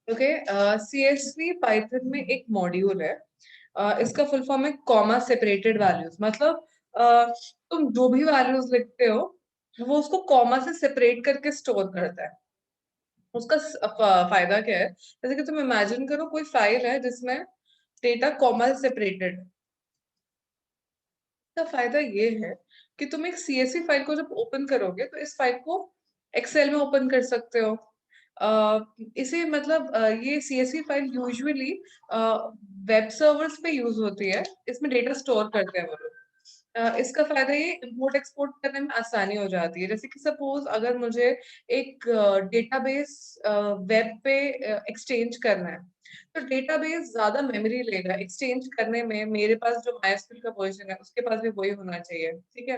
Okay. CSV Python में एक module है। इसका फुल फॉर्म है कॉमा सेपरेटेड वैल्यूज। मतलब तुम जो भी वैल्यूज लिखते हो वो उसको कॉमा से सेपरेट करके स्टोर करता है। उसका फायदा क्या है, जैसे कि तुम इमेजिन करो कोई फाइल है जिसमें डेटा कॉमा से सेपरेटेड। का फायदा ये है कि तुम एक सीएसवी फाइल को जब ओपन करोगे तो इस फाइल को एक्सेल में ओपन कर सकते हो। इसे मतलब ये CSV file usually web servers पे यूज होती है। इसमें डेटा स्टोर करते हैं वो लोग। इसका फायदा ये इंपोर्ट एक्सपोर्ट करने में आसानी हो जाती है। जैसे कि सपोज अगर मुझे एक डेटाबेस वेब पे एक्सचेंज करना है तो डेटाबेस ज्यादा मेमोरी लेगा एक्सचेंज करने में। मेरे पास जो माइस्क्यूएल का वर्जन है उसके पास भी वही होना चाहिए, ठीक है।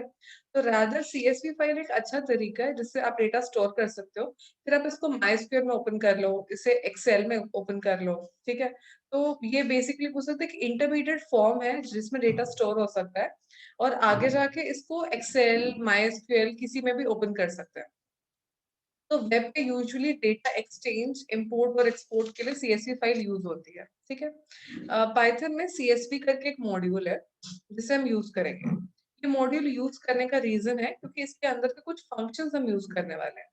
तो रादर सीएसवी फाइल एक अच्छा तरीका है जिससे आप डेटा स्टोर कर सकते हो। फिर आप इसको माइस्क्यूएल में ओपन कर लो, इसे एक्सेल में ओपन कर लो, ठीक है। तो ये बेसिकली पूछ सकते हैं कि इंटरमीडिएट फॉर्म है जिसमें डेटा स्टोर हो सकता है और आगे जाके इसको एक्सेल माइस्क्यूएल किसी में भी ओपन कर सकते हैं। तो वेब पे यूजुअली डेटा एक्सचेंज इंपोर्ट और एक्सपोर्ट के लिए सीएसवी फाइल यूज होती है, ठीक है। पाइथन में सीएसवी करके एक मॉड्यूल है जिसे हम यूज करेंगे। ये मॉड्यूल यूज करने का रीजन है क्योंकि इसके अंदर के कुछ फंक्शंस हम यूज करने वाले हैं,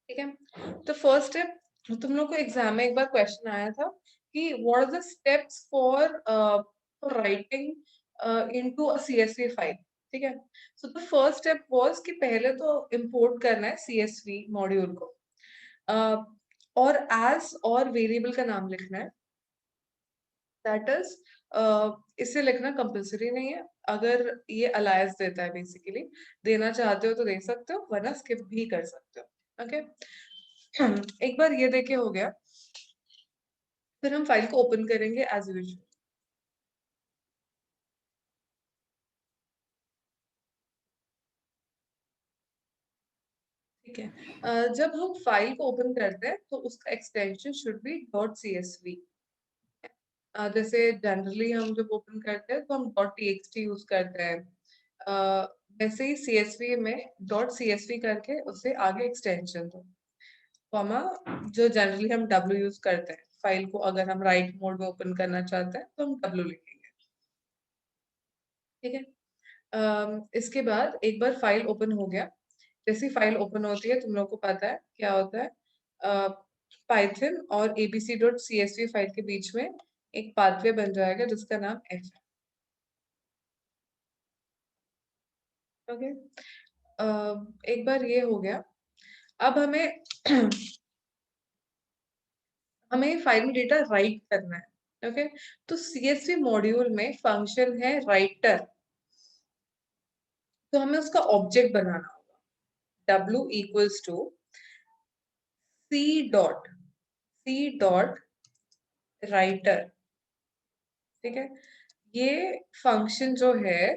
ठीक है। तो फर्स्ट स्टेप, तुम लोग को एग्जाम में एक बार क्वेश्चन आया था कि what are the steps for writing into a CSV file, ठीक है। So the first step was कि पहले तो इंपोर्ट करना है सीएसवी मॉड्यूल को। uh, और एज और वेरिएबल का नाम लिखना है। दैट इज इसे लिखना कंपलसरी नहीं है। अगर ये अलायस देता है बेसिकली, देना चाहते हो तो दे सकते हो वरना स्किप भी कर सकते हो, ओके। एक बार ये देखे हो गया, फिर हम फाइल को ओपन करेंगे एज यूजुअल, ठीक है। जब हम फाइल को ओपन करते हैं तो उसका extension should be dot CSV. जैसे जनरली हम जब ओपन करते हैं तो हम डॉट टीएक्सटी यूज करते हैं। वैसे ही सीएसवी में डॉट सीएसवी करके उससे आगे एक्सटेंशन दो, कॉमा, जो जनरली हम डब्ल्यू यूज करते हैं फाइल को अगर हम राइट मोड में ओपन करना चाहते हैं तो हम डब्ल्यू लिखेंगे, ठीक है। इसके बाद एक बार फाइल ओपन हो गया, जैसी फाइल ओपन होती है तुम लोग को पता है क्या होता है। पाइथन और एबीसी डॉट सीएसवी फाइल के बीच में एक पाथवे बन जाएगा जिसका नाम एफ है, ओके। एक बार ये हो गया, अब हमें हमें फाइल में डेटा राइट करना है, ओके। तो सीएसवी मॉड्यूल में फंक्शन है राइटर, तो हमें उसका ऑब्जेक्ट बनाना होगा। w equals to C dot writer, ठीक है। ये फंक्शन जो है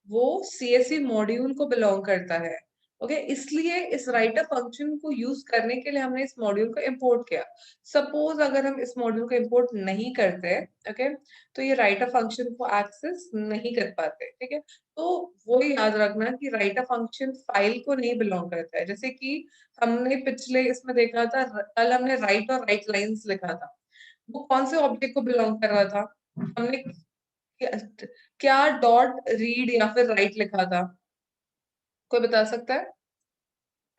वो सीएसवी मॉड्यूल को बिलोंग करता है, ओके। इसलिए इस राइटर फंक्शन को यूज करने के लिए हमने इस मॉड्यूल को इंपोर्ट किया। सपोज अगर हम इस मॉड्यूल को इंपोर्ट नहीं करते, ओके, तो ये राइटर फंक्शन को एक्सेस नहीं कर पाते, ठीक है। तो वो याद रखना कि राइटर फंक्शन फाइल को नहीं बिलोंग करता है। जैसे कि हमने पिछले इसमें देखा था, कल हमने राइट और राइट लाइंस लिखा था, वो कौन से ऑब्जेक्ट को बिलोंग कर रहा था। हमने क्या, क्या डॉट रीड या फिर राइट लिखा था, कोई बता सकता है?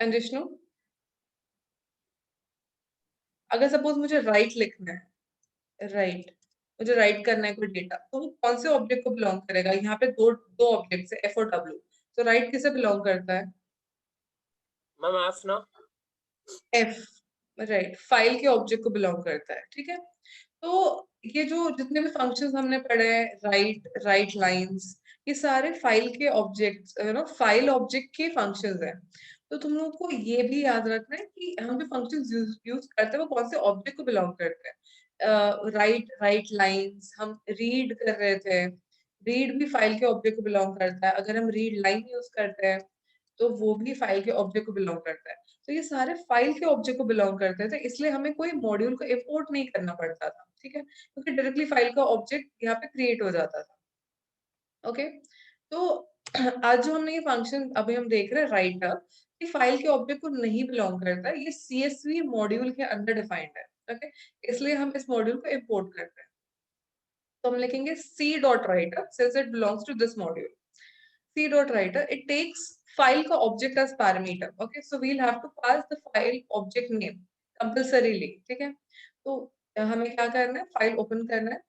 एंड विष्णु, अगर सपोज मुझे राइट लिखना है, राइट, मुझे राइट करना है कोई डेटा, तो वो कौन से ऑब्जेक्ट को बिलोंग करेगा? यहाँ पे दो दो ऑब्जेक्ट है, एफ और डब्ल्यू। तो राइट किसे बिलोंग करता है? मैम एफ ना। एफ, राइट, फाइल के ऑब्जेक्ट को बिलोंग करता है, ठीक है। तो ये जो जितने भी फंक्शंस हमने पढ़े हैं, राइट, राइट लाइंस, ये सारे फाइल के ऑब्जेक्ट्स, फाइल ऑब्जेक्ट के फंक्शंस हैं। तो तुम लोग को ये भी याद रखना है कि हम जो फंक्शंस यूज करते हैं वो कौन से ऑब्जेक्ट को बिलोंग करते हैं। राइट, राइट लाइंस हम रीड कर रहे थे, रीड भी फाइल के ऑब्जेक्ट को बिलोंग करता है। अगर हम रीड लाइन यूज करते हैं तो वो भी फाइल के ऑब्जेक्ट को बिलोंग करता है। तो ये सारे फाइल के ऑब्जेक्ट को बिलोंग करते थे, इसलिए हमें कोई मॉड्यूल को इंपोर्ट नहीं करना पड़ता था, ठीक है, क्योंकि डायरेक्टली फाइल का ऑब्जेक्ट यहाँ पे क्रिएट हो जाता था, ओके। तो आज जो हमने ये फंक्शन अभी हम देख रहे हैं राइटर, ये फाइल के ऑब्जेक्ट को नहीं बिलोंग करता, ये सीएसवी मॉड्यूल के अंदर डिफाइंड है। ओके, इसलिए हम इस मॉड्यूल को इंपोर्ट करते हैं। तो हम लिखेंगे C dot writer since it belongs to this module. C dot writer it takes file का object as parameter. Okay, so we'll have to pass the file object name compulsorily. ठीक है, तो हमें क्या करना है, फाइल ओपन करना है।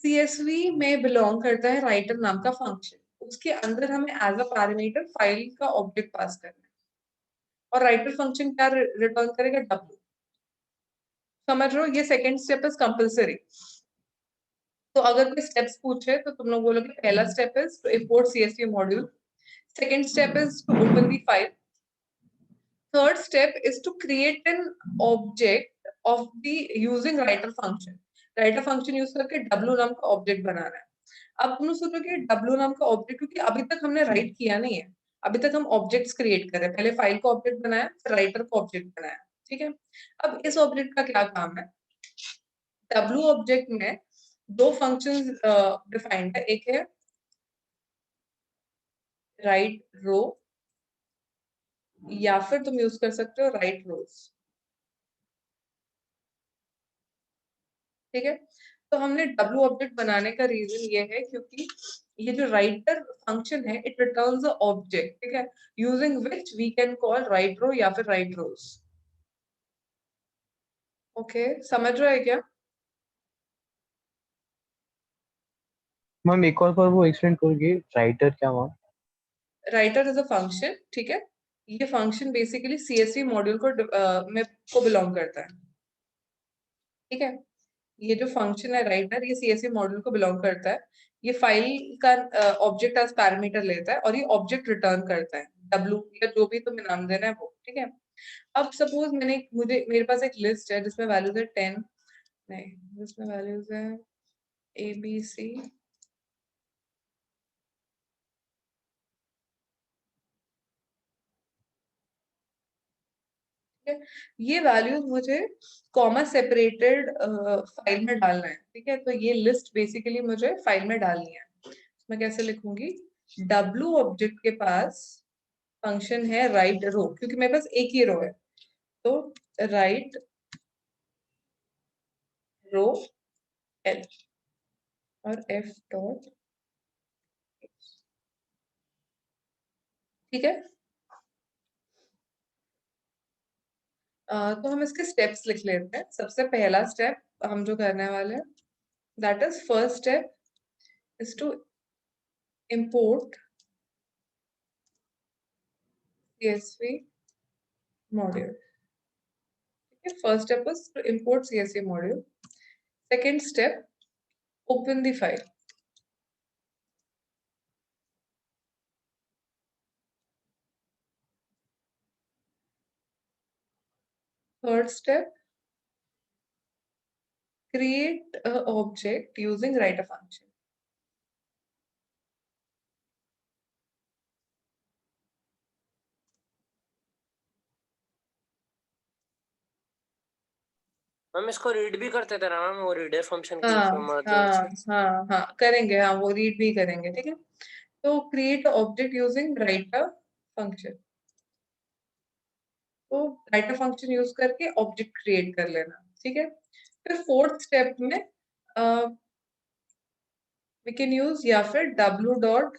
CSV में बिलोंग करता है राइटर नाम का फंक्शन, उसके अंदर हमें एज अ पैरामीटर फाइल का ऑब्जेक्ट पास करना है, और राइटर फंक्शन क्या रिटर्न करेगा, W। समझ रहे हो, ये सेकंड स्टेप इज कंपल्सरी। तो अगर कोई स्टेप्स पूछे तो तुम लोग बोलोगे पहला step is to import CSV module, second step is to open the file, third step is to create an object of the using writer function. Writer function use करके W नाम का ऑब्जेक्ट बनाना है। अब तुम लोग सोचोगे W नाम का ऑब्जेक्ट, क्योंकि अभी तक हमने राइट किया नहीं है, अभी तक हम ऑब्जेक्ट्स क्रिएट कर रहे हैं। पहले फाइल को ऑब्जेक्ट बनाया, फिर राइटर को ऑब्जेक्ट बनाया। ठीक है, अब इस ऑब्जेक्ट का क्या काम है, W ऑब्जेक्ट में दो फंक्शंस डिफाइंड है, एक है राइट रो, या फिर तुम यूज कर सकते हो राइट रोज। ठीक है, तो हमने W ऑब्जेक्ट बनाने का रीजन ये है क्योंकि ये जो राइटर फंक्शन है इट रिटर्न्स अ ऑब्जेक्ट, ठीक है, using which we can call write row या फिर राइट रोज। ओके, समझ रहे हैं क्या? मैम एक और बार वो एक्सप्लेन करोगे, राइटर क्या ma'am? Writer is a function, ठीक है, ये फंक्शन बेसिकली CSV मॉड्यूल को में को बिलोंग करता है। ठीक है, ये जो फंक्शन है राइटर, ये CSV मॉड्यूल को बिलोंग करता है। ये फाइल का ऑब्जेक्ट एज पैरामीटर लेता है और ये ऑब्जेक्ट रिटर्न करता है, W या जो भी तुम्हें नाम देना है वो। ठीक है, अब सपोज मुझे मेरे पास एक लिस्ट है जिसमें वैल्यूज है 10, नहीं, जिसमें वैल्यूज है ABC, ठीक है, ये वैल्यूज मुझे कॉमा सेपरेटेड फाइल में डालना है। ठीक है, तो ये लिस्ट बेसिकली मुझे फाइल में डालनी है। मैं कैसे लिखूंगी, W ऑब्जेक्ट के पास फंक्शन है राइट रो, क्योंकि मेरे पास एक ही रो है, तो राइट रो L और F डॉट। ठीक है, तो हम इसके स्टेप्स लिख लेते हैं। सबसे पहला स्टेप हम जो करने वाले हैं, that is first step is to import CSV module। ठीक है, first step is to import CSV module। Second step, open the file। Third step, create a object using writer function। Ma'am इसको read भी करते थे ना ma'am, वो reader function की हाँ मदद हाँ से। हाँ हाँ, करेंगे, हाँ वो रीड भी करेंगे। ठीक है, तो create object using writer function, तो राइटर फंक्शन यूज करके ऑब्जेक्ट क्रिएट कर लेना। ठीक है, फिर फोर्थ स्टेप में वी कैन यूज या फिर W dot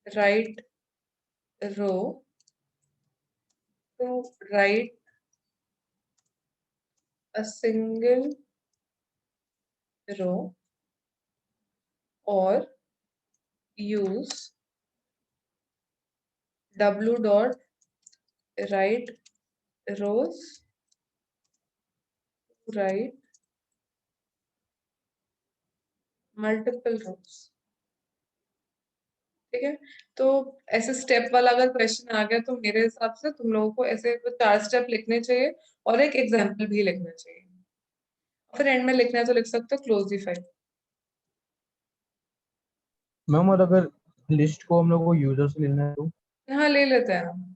write row to write a single row, और use W dot write rows to write multiple rows. ठीक है, तो ऐसे स्टेप वाला अगर क्वेश्चन आ गया तो मेरे हिसाब से तुम लोगों को ऐसे 4 स्टेप लिखने चाहिए और एक एग्जाम्पल भी लिखना चाहिए, फिर एंड में लिखना है तो लिख सकते हो क्लोज दी फाइल। मैम और अगर लिस्ट को हम लोग को यूजर से लेना है तो? हाँ, ले लेते हैं हम,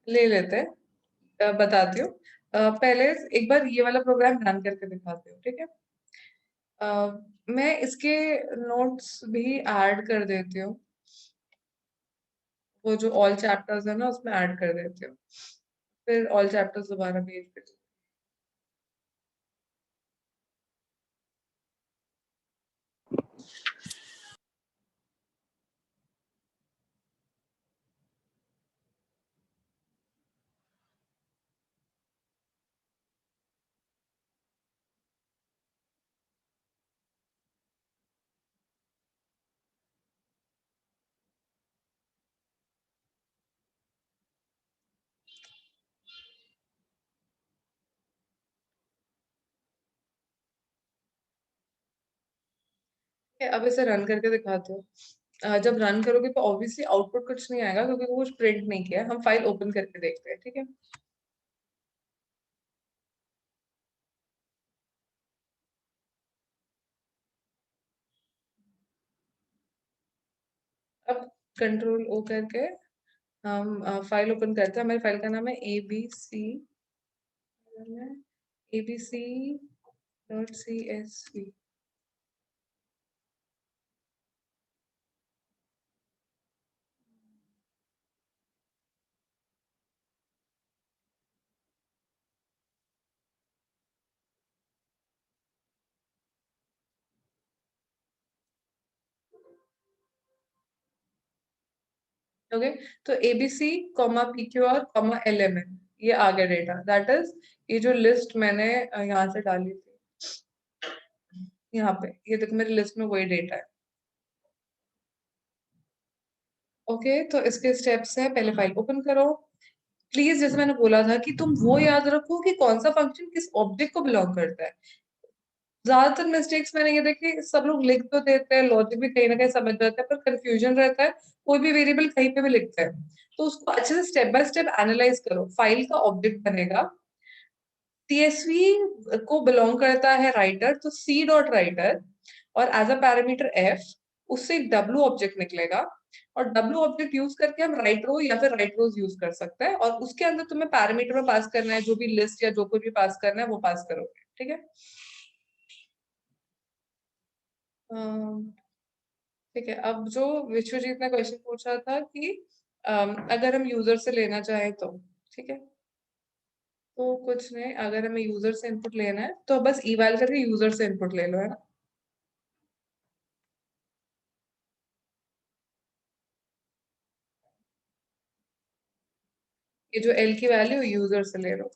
ले लेते हैं। बताती हूँ, पहले एक बार ये वाला प्रोग्राम रन करके दिखाती हूँ। ठीक है, अ, मैं इसके नोट्स भी ऐड कर देती हूँ, वो जो ऑल चैप्टर्स है ना उसमें ऐड कर देती हूँ, फिर ऑल चैप्टर्स दोबारा भेज देती हूँ। अब इसे रन करके दिखाते हो। जब रन करोगे तो ऑब्वियसली आउटपुट कुछ नहीं आएगा क्योंकि वो कुछ प्रिंट नहीं किया है। हम फाइल ओपन करके देखते हैं, ठीक है। अब कंट्रोल ओ करके हम फाइल ओपन करते हैं। हमारी फाइल का नाम है abc.csv। ओके, तो ABC comma PQR comma LMN ये आ गया डेटा। दैट इज ये जो लिस्ट मैंने यहाँ से डाली थी, यहाँ पे ये देखो मेरी लिस्ट में वही डेटा है। ओके, तो इसके स्टेप्स है, पहले फाइल ओपन करो। प्लीज, जैसे मैंने बोला था कि तुम वो याद रखो कि कौन सा फंक्शन किस ऑब्जेक्ट को बिलोंग करता है। ज्यादातर मिस्टेक्स मैंने ये देखी, सब लोग लिख तो देते हैं, लॉजिक भी कहीं ना कहीं समझ जाते हैं, पर कंफ्यूजन रहता है। कोई भी वेरिएबल कहीं पे भी लिखते हैं, तो उसको अच्छे से स्टेप बाय स्टेप एनालाइज करो। फाइल का ऑब्जेक्ट बनेगा, सीएसवी को बिलोंग करता है राइटर, तो सी डॉट राइटर, और एज अ पैरामीटर एफ, उससे एक डब्ल्यू ऑब्जेक्ट निकलेगा। और डब्ल्यू ऑब्जेक्ट यूज करके हम राइट रो या फिर राइट रोज यूज कर सकते हैं, और उसके अंदर तुम्हें पैरामीटर में पास करना है, जो भी लिस्ट या जो कुछ भी पास करना है वो पास करोगे, ठीक है। अम, ठीक है, अब जो विश्वजीत ने क्वेश्चन पूछा था कि अगर हम यूजर से लेना चाहें तो, ठीक है। तो कुछ नहीं, अगर हमें यूजर से इनपुट लेना है तो बस इवैल करके यूजर से इनपुट ले लो, है ना। ये जो एल की वैल्यू यूजर से ले लो।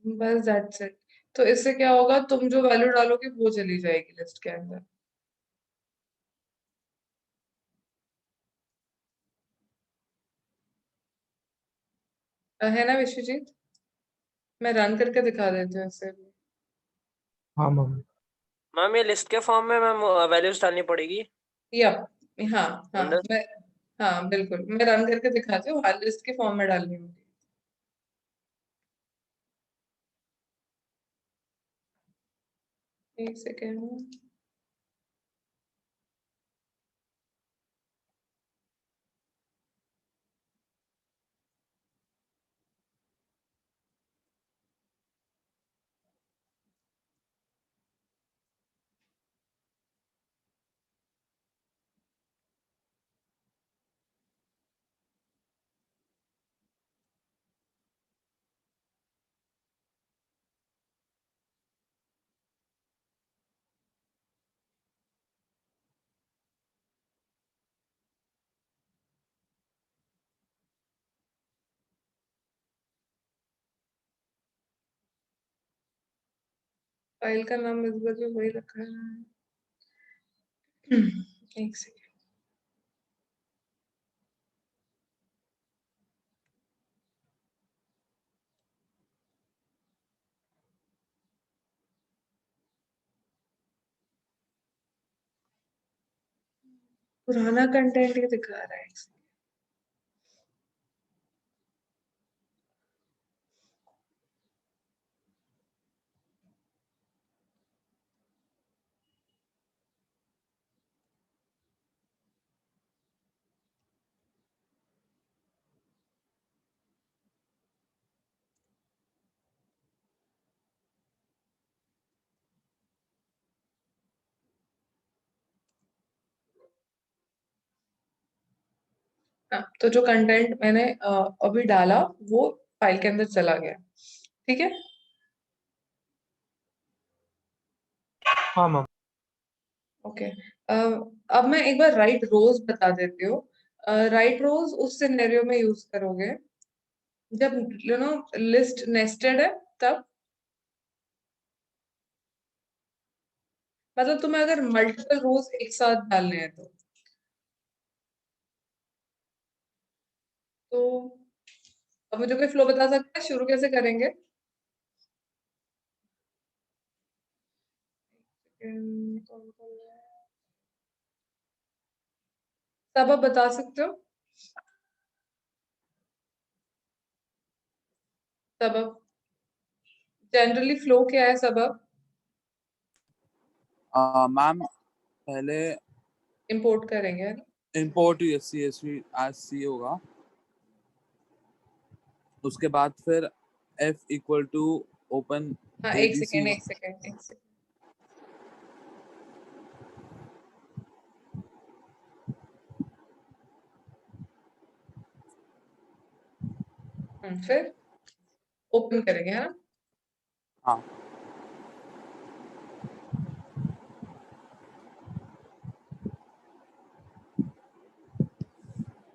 बस दैट्स इट। तो इससे क्या होगा, तुम जो वैल्यू डालोगे वो चली जाएगी लिस्ट के अंदर। है ना विश्वजीत। मैं रन करके दिखा देती हूँ इससे। हाँ मैम। मैम ये लिस्ट के फॉर्म में मैम वैल्यूज डालनी पड़ेगी या हाँ हाँ अंदर। मैं हाँ बिल्कुल, मैं रन करके दिखाती हूँ, हर लिस्ट के फॉर्म में डालनी होगी। एक सेकेंड। फाइल का नाम इस बार भी वही रखा है। एक सेकेंड। पुराना कंटेंट ही दिखा रहा है। हाँ, तो जो कंटेंट मैंने अभी डाला वो फाइल के अंदर चला गया, ठीक है। हाँ मैम। ओके, अब मैं एक बार राइट रोज बता देती हूँ। राइट रोज उस सिनेरियो में यूज करोगे जब लिस्ट नेस्टेड है, तब मतलब तुम्हें अगर मल्टीपल रोज एक साथ डालने हैं तो अब मुझे कोई फ्लो बता सकता है शुरू कैसे करेंगे? सब आप बता सकते हो? सबब जनरली फ्लो क्या है सबब? मैम पहले इंपोर्ट करेंगे है ना? इंपोर्ट CSV एज सी होगा, उसके बाद फिर F इक्वल टू ओपन हाँ, एक सेकेंड एक सेकेंड एक सेकेंड। फिर ओपन करेंगे है ना? हाँ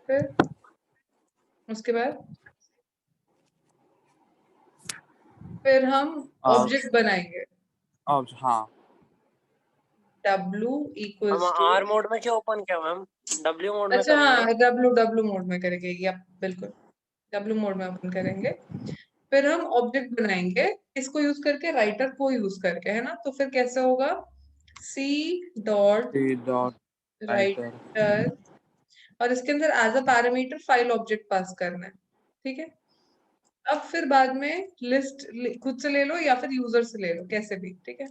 फिर उसके बाद फिर हम ऑब्जेक्ट बनाएंगे। अब हाँ W हम इक्वल्स टू, आर मोड में क्या ओपन किया मैम? डब्ल्यू मोड में अच्छा करेंगे हाँ, ना? W मोड में करेंगे या बिल्कुल W मोड में ओपन करेंगे। फिर हम ऑब्जेक्ट बनाएंगे इसको यूज करके, राइटर को यूज करके है ना? तो फिर कैसे होगा? C dot C dot writer. Writer, और इसके अंदर as a parameter file object pass करना है। ठीक है, अब फिर बाद में लिस्ट खुद से ले लो या फिर यूजर से ले लो, कैसे भी ठीक है।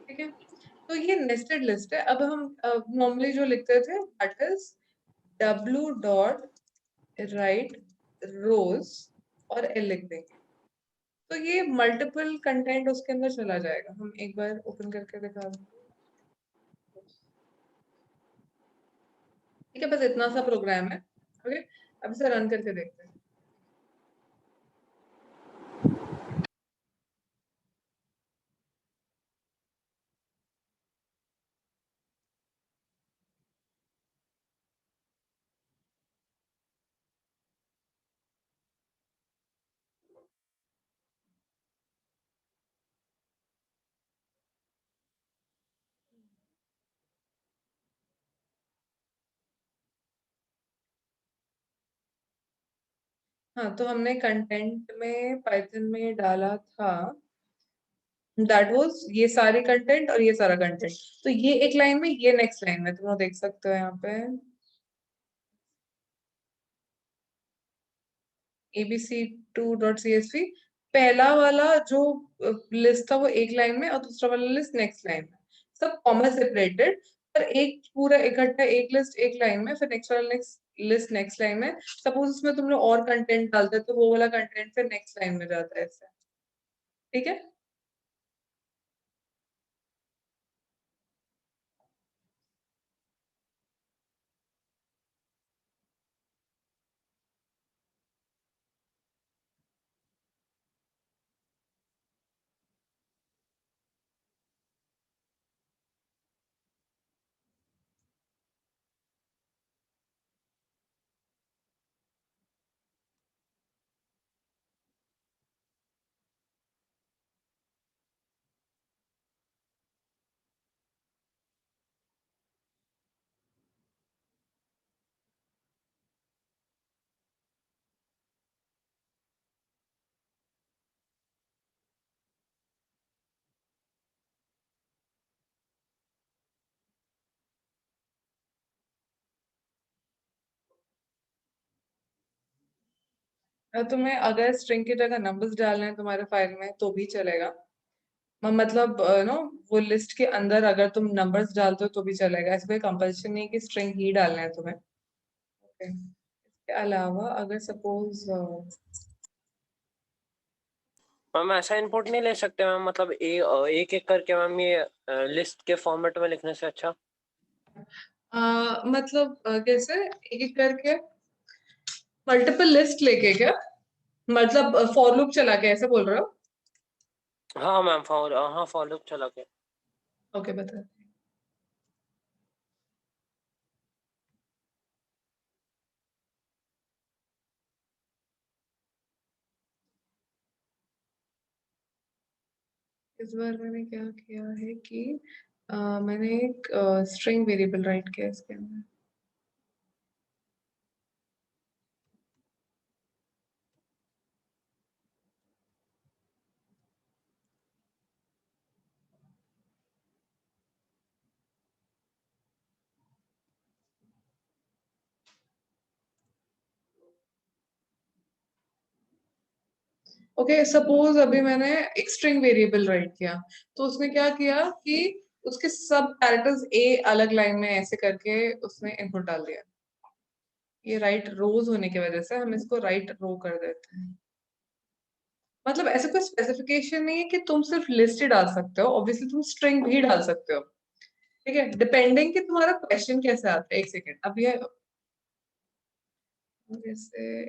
ठीक है, तो ये नेस्टेड लिस्ट है। अब हम नॉर्मली जो लिखते थे that is W dot write rows और L लिख देंगे, तो ये मल्टीपल कंटेंट उसके अंदर चला जाएगा। हम एक बार ओपन करके दिखा दें। ठीक है, बस इतना सा प्रोग्राम है। ओके, अब इसे रन करके देखते हैं। हाँ, तो हमने कंटेंट में पाइथन में डाला था दैट वाज ये सारे कंटेंट और ये सारा कंटेंट, तो ये एक लाइन में, ये नेक्स्ट लाइन में, तुम लोग देख सकते हो यहाँ पे abc2.csv। पहला वाला जो लिस्ट था वो एक लाइन में और दूसरा वाला लिस्ट नेक्स्ट लाइन में, सब कॉमा सेपरेटेड, पर एक पूरा इकट्ठा एक लिस्ट एक लाइन में, फिर नेक्स्ट वाला नेक्स्ट लिस्ट नेक्स्ट लाइन में। सपोज उसमें तुम लोग और कंटेंट डालते हो तो वो वाला कंटेंट फिर नेक्स्ट लाइन में जाता है ऐसे। ठीक है, तुम्हें अगर स्ट्रिंग की जगह नंबर्स डालने हैं तुम्हारे फाइल में तो भी चलेगा। मतलब नो, वो लिस्ट के अंदर अगर तुम नंबर्स डालते हो तो भी चलेगा, ऐसा कोई कंपल्शन नहीं कि स्ट्रिंग ही डालना है तुम्हें। Okay. इसके अलावा अगर सपोज मैम ऐसा इनपुट नहीं ले सकते मैम, मतलब एक एक करके मैम, ये लिस्ट के फॉर्मेट में लिखने से अच्छा। मतलब कैसे एक एक करके मल्टीपल लिस्ट लेके क्या, मतलब फॉर लूप चला के ऐसे बोल रहे हो? हाँ मैम, फॉर लूप चला के। ओके बता। इस बार मैंने क्या किया है कि मैंने एक स्ट्रिंग वेरिएबल राइट किया इसके अंदर। ओके सपोज अभी मैंने एक स्ट्रिंग वेरिएबल राइट किया, तो उसने क्या किया कि उसके सब कैरेक्टर्स ए अलग लाइन में ऐसे करके उसने इनपुट डाल दिया। ये राइट रोज होने की वजह से हम इसको राइट रो कर देते हैं। मतलब ऐसे कोई स्पेसिफिकेशन नहीं है कि तुम सिर्फ लिस्ट ही डाल सकते हो, ऑब्वियसली तुम स्ट्रिंग भी डाल सकते हो। ठीक है, डिपेंडिंग कि तुम्हारा क्वेश्चन कैसे आता है। एक सेकेंड, अब ये जैसे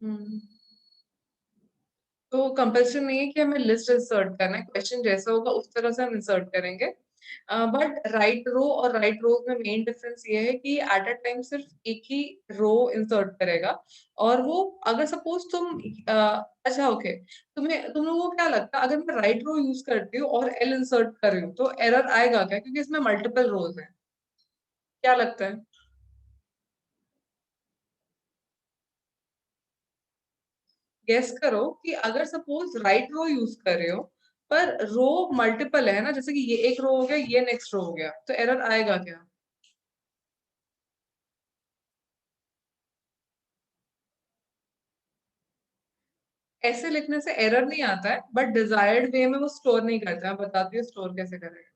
हम्म, तो कंपल्सन नहीं है कि हमें लिस्ट इंसर्ट करना है, क्वेश्चन जैसा होगा उस तरह से हम इंसर्ट करेंगे। बट राइट रो और राइट रो में मेन डिफरेंस ये है कि एट अ टाइम सिर्फ एक ही रो इंसर्ट करेगा। और वो अगर सपोज तुम अच्छा ओके, तुम लोगों को क्या लगता है अगर मैं राइट रो यूज करती हूँ और एल इंसर्ट कर रही हूँ तो एरर आएगा क्या, क्योंकि इसमें मल्टीपल रोज हैं? क्या लगता है? गेस करो कि अगर सपोज राइट रो यूज कर रहे हो पर रो मल्टीपल है ना, जैसे कि ये एक रो हो गया, ये नेक्स्ट रो हो गया, तो एरर आएगा क्या? ऐसे लिखने से एरर नहीं आता है, बट डिजायर्ड वे में वो स्टोर नहीं करता है। बताती हूँ स्टोर कैसे करेगा।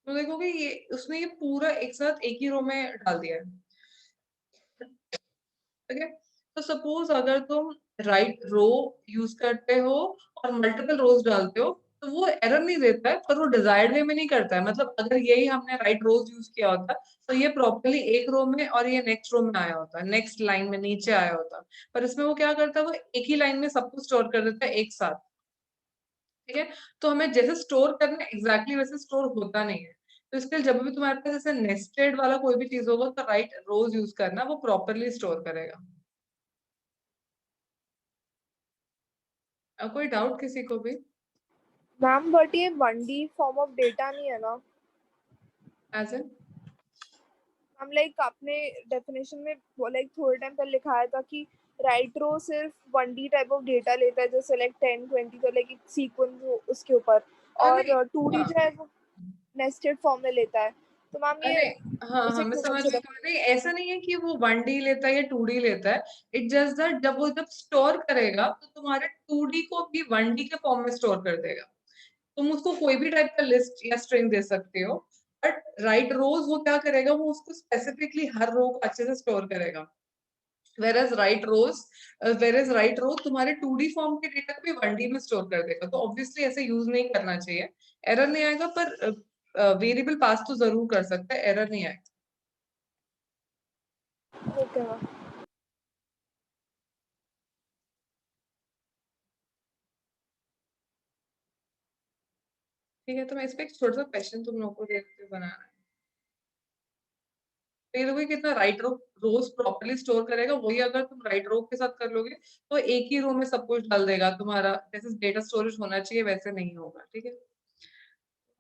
तो देखोगे ये उसने ये पूरा एक साथ एक ही रो में डाल दिया है। ठीक है, तो सपोज अगर तुम राइट रो यूज करते हो और मल्टीपल रोज डालते हो तो वो एरर नहीं देता है, पर वो डिजायर्ड वे में नहीं करता है। मतलब अगर यही हमने राइट रोज यूज किया होता तो ये प्रॉपरली एक रो में और ये नेक्स्ट रो में आया होता, नेक्स्ट लाइन में नीचे आया होता। पर इसमें वो क्या करता है, वो एक ही लाइन में सब कुछ स्टोर कर देता है एक साथ। ठीक है, तो हमें जैसे स्टोर करना है एग्जैक्टली वैसे स्टोर होता नहीं है। तो इसके लिए जब भी तुम्हारे पास जैसे नेस्टेड वाला कोई भी चीज होगा तो राइट रोज यूज करना, वो प्रॉपरली स्टोर करेगा। कोई डाउट किसी को भी? मैम बट ये 1D फॉर्म ऑफ डेटा नहीं है ना एज एन मैम? लाइक आपने डेफिनेशन में लाइक थोड़े टाइम पहले लिखाया था कि राइट रो सिर्फ 1D टाइप ऑफ डेटा लेता है, जैसे लाइक 10 20 तो लाइक एक सीक्वेंस हो उसके ऊपर, नहीं, और 2D हाँ, जो है वो नेस्टेड फॉर्म में लेता है। तो मैम ये अरे हाँ हाँ उसे मैं क्यों समझ गई। कंसिडर? नहीं ऐसा नहीं है कि वो 1D लेता है या 2D लेता है। इट जस्ट दैट जब वो जब स्टोर करेगा तो तुम्हारे 2D को भी 1D के फॉर्म में स्टोर कर देगा। तुम उसको कोई भी टाइप का लिस्ट या स्ट्रिंग दे सकते हो, बट राइट रोज वो क्या करेगा, वो उसको स्पेसिफिकली हर रो को अच्छे से स्टोर करेगा। वेरएज राइट रो तुम्हारे 2D फॉर्म के डेटा को भी 1D में स्टोर कर देगा। तो ऑब्वियसली ऐसे यूज नहीं करना चाहिए, एरर नहीं आएगा। पर वेरिएबल पास तो जरूर कर सकते हैं, एरर नहीं आएगा। Okay ma'am. ठीक है, तो मैं इस पे एक छोटा सा क्वेश्चन तुम लोगों को देखते हुए बनाना है। तो ये देखो कितना राइट रो रोज प्रॉपर्ली स्टोर करेगा। वही अगर तुम राइट रो के साथ कर लोगे तो एक ही रो में सब कुछ डाल देगा तुम्हारा। जैसे डेटा स्टोरेज होना चाहिए वैसे नहीं होगा। ठीक है,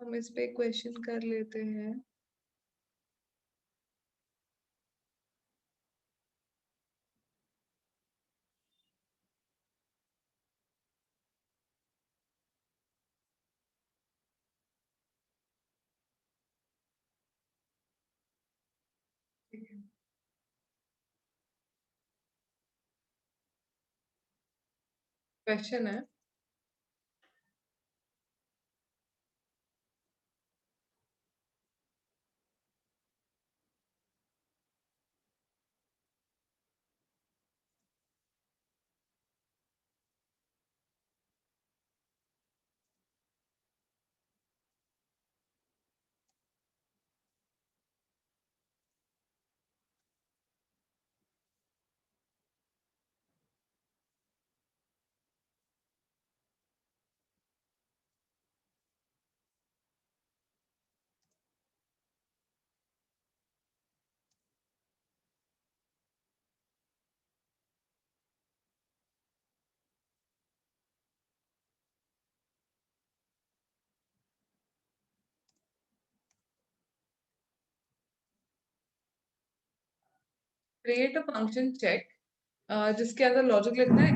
हम इस पे क्वेश्चन कर लेते हैं। क्वेश्चन है, क्रिएट अ फंक्शन चेक जिसके अंदर लॉजिक लिखना है,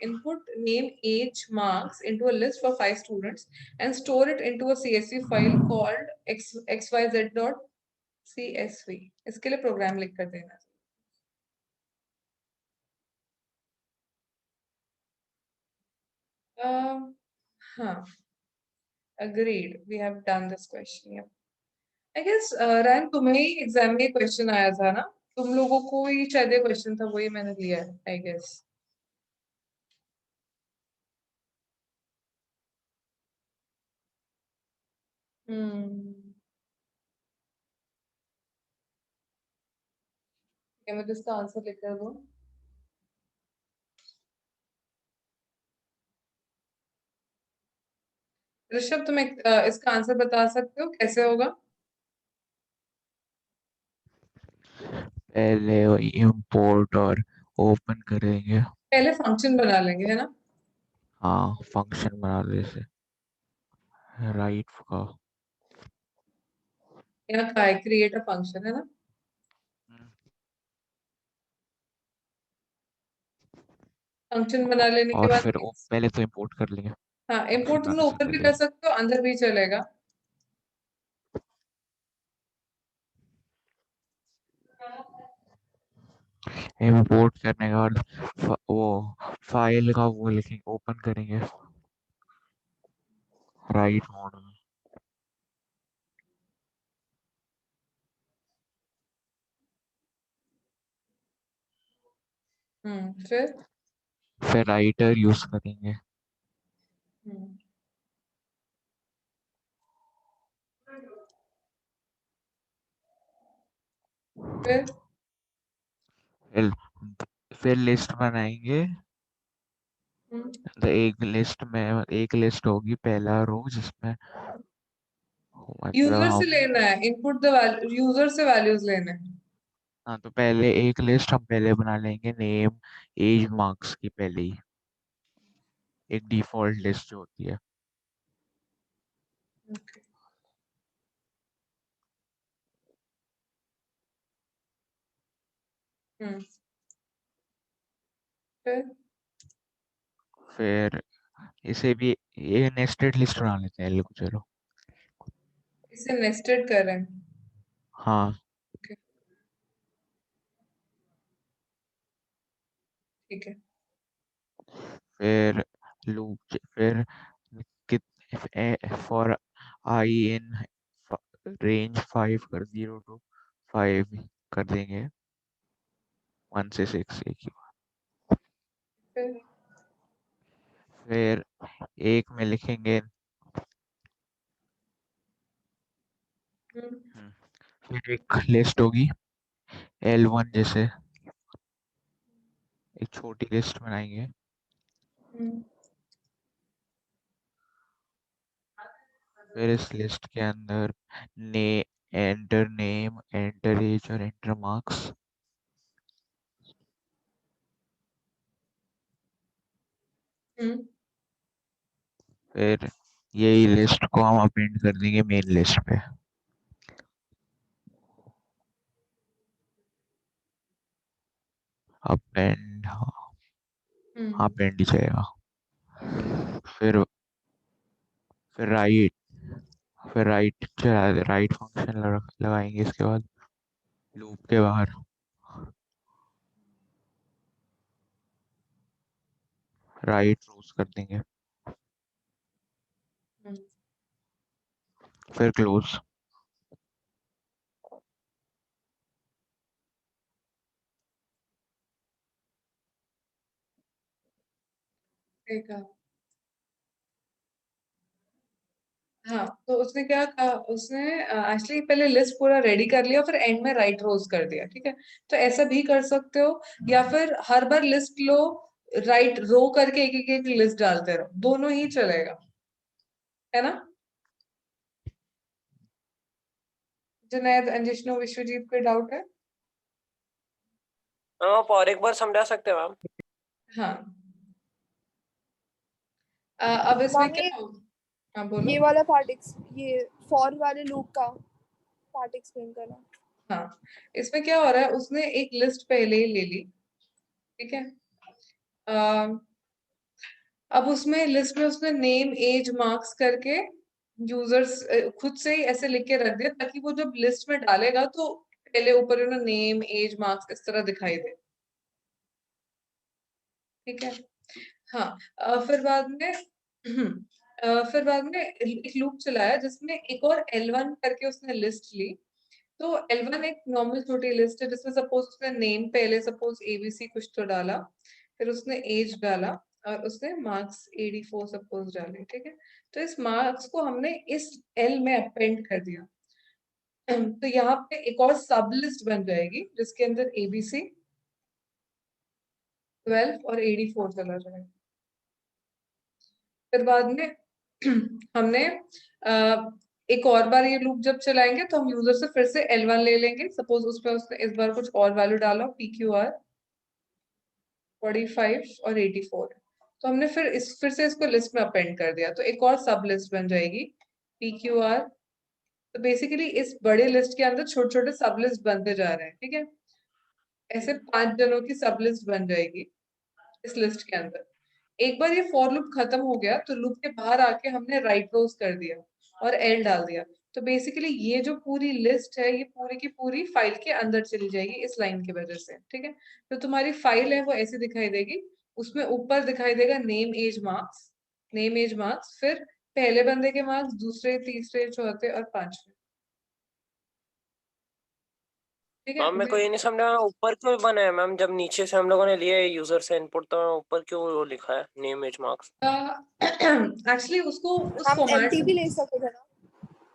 input name age marks into a list for 5 students and store it into a CSV file called xyz.csv। इसके लिए प्रोग्राम लिख कर देना। हाँ, agreed, we have done this question, yeah. I guess रैन तुम्हें ही एग्जाम में क्वेश्चन आया था ना, तुम लोगों को ही शायद ये क्वेश्चन था, वही मैंने लिया है आई गेस। हम्म, क्या मैं इसका आंसर लिख कर दूं? ऋषभ तुम इसका आंसर बता सकते हो कैसे होगा? पहले वही इंपोर्ट और ओपन करेंगे। पहले फंक्शन बना लेंगे, है ना? हाँ, फंक्शन बना ले से राइट का। यहाँ का है क्रिएट अ फंक्शन, है ना? फंक्शन बना लेने के और बाद फिर पहले तो इंपोर्ट कर लेंगे। हाँ, फंक्शन इम्पोर्ट तुम बनाने लोग से ऊपर भी पहले कर सकते हो, अंदर भी चलेगा। इंपोर्ट करने के बाद वो फाइल का वो लिखेंगे, ओपन करेंगे राइट मोड में। फिर राइटर यूज करेंगे। हम्म, फिर फिर फिर लिस्ट बनाएंगे। हम्म, तो एक लिस्ट होगी, पहला रो जिसमें मतलब यूजर से हम। लेना है इनपुट, द वैल्यू यूजर से वैल्यूज लेने हैं। हाँ, तो पहले एक लिस्ट हम पहले बना लेंगे, नेम एज मार्क्स की पहले ही एक डिफॉल्ट लिस्ट जो होती है। Okay. हम्म, फिर फिर इसे भी ये नेस्टेड लिस्ट बना लेते हैं, चलो। इसे नेस्टेड कर रहे हैं। हाँ, Okay, ठीक है। फिर कित फॉर आई इन रेंज 5 कर 0 to 5 कर देंगे, 1 से 6 एक ही बार। फिर फिर एक में लिखेंगे हम्म, फिर एक लिस्ट होगी L1 जैसे, एक छोटी लिस्ट बनाएंगे। हम्म, फिर इस लिस्ट के अंदर ने एंटर नेम, एंटर एज और एंटर मार्क्स। फिर यही लिस्ट को हम अपेंड कर देंगे मेन लिस्ट पे। अपेंड, हाँ अपेंड ही जाएगा। फिर राइट, फिर राइट फंक्शन लगाएंगे इसके बाद लूप के बाहर। राइट रोज कर देंगे, फिर क्लोज। ठीक है। हाँ, तो उसने क्या कहा, उसने एक्चुअली पहले लिस्ट पूरा रेडी कर लिया फिर एंड में राइट रोज कर दिया, ठीक है। तो ऐसा भी कर सकते हो, या फिर हर बार लिस्ट लो, राइट रो करके एक एक एक लिस्ट डालते रहो, दोनों ही चलेगा, है ना। जुनैद, अंजिशनो, विश्वजीत, कोई डाउट है? आप और एक बार समझा सकते हो मैम? हाँ, अब इसमें मैम क्या हाँ बोलो। ये वाला पार्ट ये फॉर वाले लूप का पार्ट एक्सप्लेन करना। हाँ, इसमें क्या हो रहा है, उसने एक लिस्ट पहले ही ले ली, ठीक है। अब उसमें लिस्ट में उसने नेम, एज, मार्क्स करके यूजर्स खुद से ही ऐसे लिख के रख दिया ताकि वो जब लिस्ट में डालेगा तो पहले ऊपर ना नेम, एज, मार्क्स इस तरह दिखाई दे, ठीक है। हाँ, फिर बाद में फिर बाद में एक लूप चलाया जिसमें एक और L1 करके उसने लिस्ट ली। तो L1 एक नॉर्मल छोटी लिस्ट है जिसमें सपोज उसने नेम पहले सपोज ABC कुछ तो डाला, फिर उसने एज डाला और उसने मार्क्स 84 सपोज डाले, ठीक है। तो इस मार्क्स को हमने इस L में अपेंड कर दिया। तो यहाँ पे एक और सब लिस्ट बन जाएगी जिसके अंदर ABC, 12 और 84 चला जाएगा। फिर बाद में हमने एक और बार ये लूप जब चलाएंगे तो हम यूजर से फिर से L1 ले लेंगे, सपोज उसमें उसने इस बार कुछ और वैल्यू डाला, PQR 45 और 84, तो हमने फिर से इसको लिस्ट में अपेंड कर दिया, तो एक और सब लिस्ट बन जाएगी PQR। तो बेसिकली इस बड़े लिस्ट के अंदर छोटे छोटे सब लिस्ट बनते जा रहे हैं, ठीक है। ऐसे 5 जनों की सब लिस्ट बन जाएगी इस लिस्ट के अंदर। एक बार ये फॉर लूप खत्म हो गया तो लूप के बाहर आके हमने राइट रोज कर दिया और एल डाल दिया। तो बेसिकली ये जो पूरी लिस्ट है ये पूरी की पूरी फाइल के अंदर चली जाएगी इस लाइन की वजह से, ठीक है। तो तुम्हारी फाइल है वो ऐसी दिखाई देगी, उसमें ऊपर दिखाई देगा name, age, marks, name, age, marks, फिर पहले बंदे के मार्क्स, दूसरे, तीसरे, चौथे और पांचवे, ठीक है। मैम मेरे को ये नहीं समझा ऊपर क्यों बना है मैम, जब नीचे से हम लोगों ने लिया है यूजर से इनपुट तो ऊपर क्यों वो लिखा है नेम, एज, मार्क्स? एक्चुअली उसको उस हम फॉर्मेट एम्प्टी से भी ले सकते थे ना।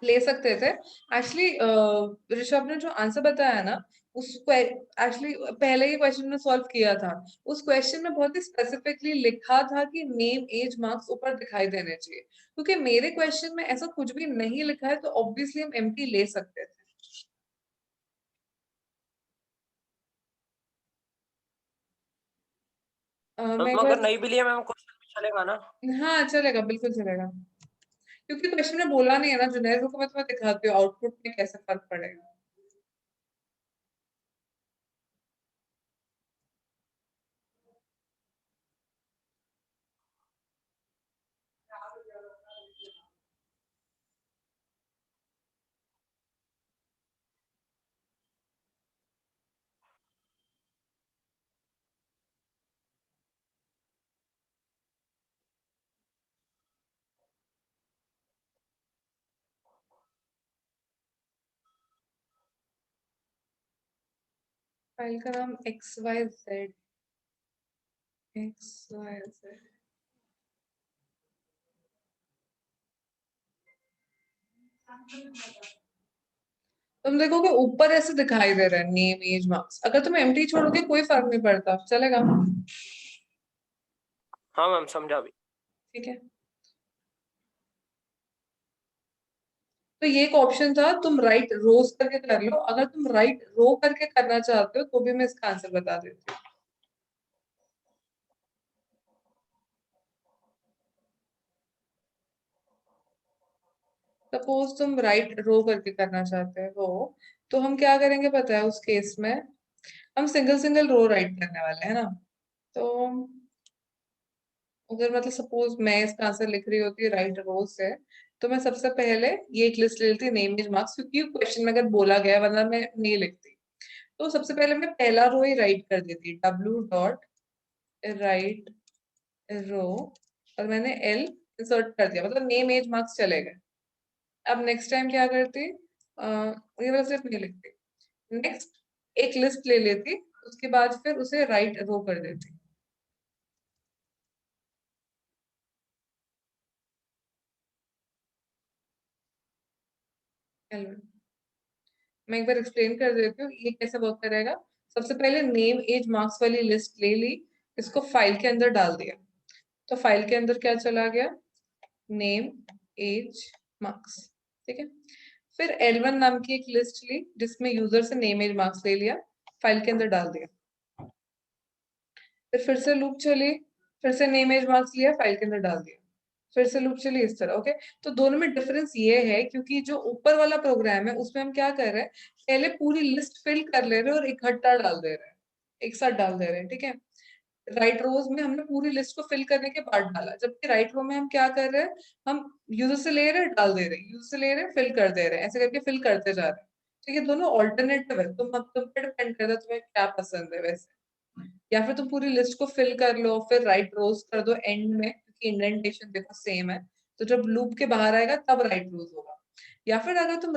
ले सकते थे। एक्चुअली ऋषभ ने जो आंसर बताया ना, उसको एक्चुअली पहले ही क्वेश्चन में सॉल्व किया था। उस क्वेश्चन में बहुत ही स्पेसिफिकली लिखा था कि नेम, एज, मार्क्स ऊपर दिखाई देने चाहिए, क्योंकि मेरे क्वेश्चन में ऐसा कुछ भी नहीं लिखा है तो ऑब्वियसली हम एम्प्टी ले सकते थे। मैं मैम एक अगर बार, नहीं भी लिया मैम क्वेश्चन भी चलेगा ना? हाँ चलेगा, बिल्कुल चलेगा, क्योंकि क्वेश्चन में बोला नहीं है ना जुनैद को, मैं तुम्हें दिखाती हूँ आउटपुट में कैसे फर्क पड़ेगा। फाइल का नाम XYZ, XYZ। तुम देखोगे ऊपर ऐसे दिखाई दे रहा है नेम, एज, मार्क्स, अगर तुम एम्प्टी छोड़ोगे कोई फर्क नहीं पड़ता, चलेगा, हाँ मैम समझा भी। ठीक है। तो ये एक ऑप्शन था, तुम राइट रोज करके कर लो। अगर तुम राइट रो करके करना चाहते हो तो भी मैं इसका आंसर बता देती हूँ। सपोज तुम राइट रो करके करना चाहते हो तो हम क्या करेंगे पता है, उस केस में हम सिंगल सिंगल रो राइट करने वाले हैं ना। तो अगर मतलब सपोज मैं इसका आंसर लिख रही होती राइट रो से, तो मैं सबसे पहले ये एक लिस्ट ले लेती नेम इमेज मार्क्स, क्योंकि क्वेश्चन में अगर बोला गया है, वरना मैं नहीं लिखती। तो सबसे पहले मैं पहला रो ही राइट कर देती, डब्ल्यू डॉट राइट रो, और मैंने एल इंसर्ट कर दिया, मतलब नेम एज मार्क्स चले गए। अब नेक्स्ट टाइम क्या करती, ये वाला सिर्फ नहीं लिखती, नेक्स्ट एक लिस्ट ले लेती, उसके बाद फिर उसे राइट रो कर देती। मैं एक बार एक्सप्लेन कर देती हूँ ये कैसे वर्क करेगा। सबसे पहले नेम एज मार्क्स वाली लिस्ट ले ली, इसको फाइल के अंदर डाल दिया, तो फाइल के अंदर क्या चला गया, नेम एज मार्क्स, ठीक है। फिर L1 नाम की एक लिस्ट ली जिसमें यूजर से नेम एज मार्क्स ले लिया, फाइल के अंदर डाल दिया। फिर से लूप चली, फिर से नेम एज मार्क्स लिया, फाइल के अंदर डाल दिया, फिर से लूप चली, इस तरह। ओके, तो दोनों में डिफरेंस ये है क्योंकि जो ऊपर वाला प्रोग्राम है उसमें हम क्या कर रहे हैं, पहले पूरी लिस्ट फिल कर ले रहे हैं और इकट्ठा डाल दे रहे हैं, एक साथ डाल दे रहे हैं, ठीक है। राइट रोज में हमने पूरी लिस्ट को फिल करने के बाद डाला, जबकि राइट रो में हम क्या कर रहे हैं, हम यूजर से ले रहे हैं डाल दे रहे हैं, यूजर से ले रहे हैं फिल कर दे रहे हैं, ऐसे करके फिल करते जा रहे हैं। तो ये दोनों ऑल्टरनेटिव है, तुम पे डिपेंड करता है तुम्हें क्या पसंद है वैसे। या फिर तुम पूरी लिस्ट को फिल कर लो फिर राइट रोज कर दो एंड में, क्योंकि इंडेंटेशन देखो सेम है, तो जब लूप के बाहर आएगा तब राइट रोज होगा। या फिर अगर तुम